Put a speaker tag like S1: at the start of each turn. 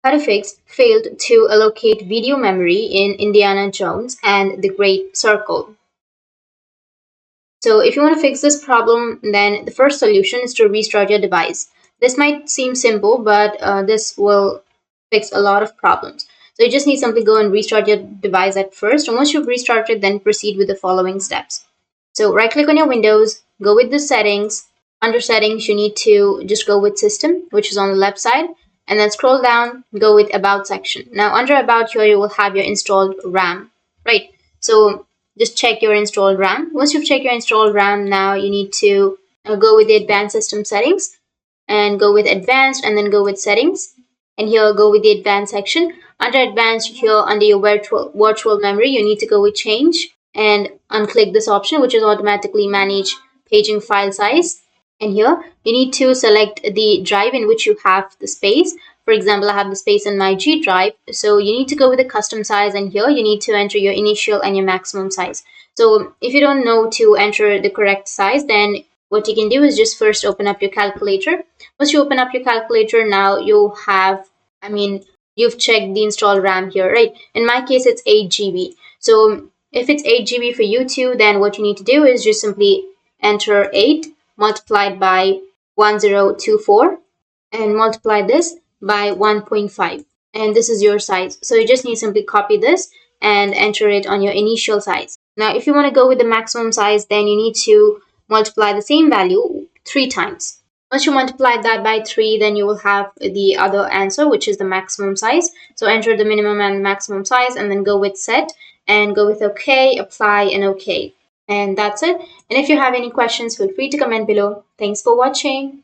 S1: How to fix failed to allocate video memory in Indiana Jones and the Great Circle. So if you want to fix this problem, then the first solution is to restart your device. This might seem simple, but this will fix a lot of problems. So you just need to simply go and restart your device at first. And once you've restarted, then proceed with the following steps. So right click on your Windows, go with the settings. Under settings, you need to just go with system, which is on the left side, and then scroll down, go with about section. Now under about here, you will have your installed RAM, right? So just check your installed RAM. Once you've checked your installed RAM, now you need to go with the advanced system settings and go with advanced and then go with settings. And here go with the advanced section. Under advanced, here under your virtual memory, you need to go with change and unclick this option, which is automatically manage paging file size. And here you need to select the drive in which you have the space. For example, I have the space in my G drive. So you need to go with the custom size, and here you need to enter your initial and your maximum size. So if you don't know to enter the correct size, then what you can do is just first open up your calculator. Once you open up your calculator, now you have, you've checked the installed RAM here, right? In my case, it's 8 GB. So if it's 8 GB for you too, then what you need to do is just simply enter 8 multiplied by 1024 and multiply this by 1.5. And this is your size. So you just need to simply copy this and enter it on your initial size. Now, if you want to go with the maximum size, then you need to multiply the same value 3 times. Once you multiply that by 3, then you will have the other answer, which is the maximum size. So enter the minimum and maximum size and then go with set and go with OK, apply, and OK. And that's it. And if you have any questions, feel free to comment below. Thanks for watching.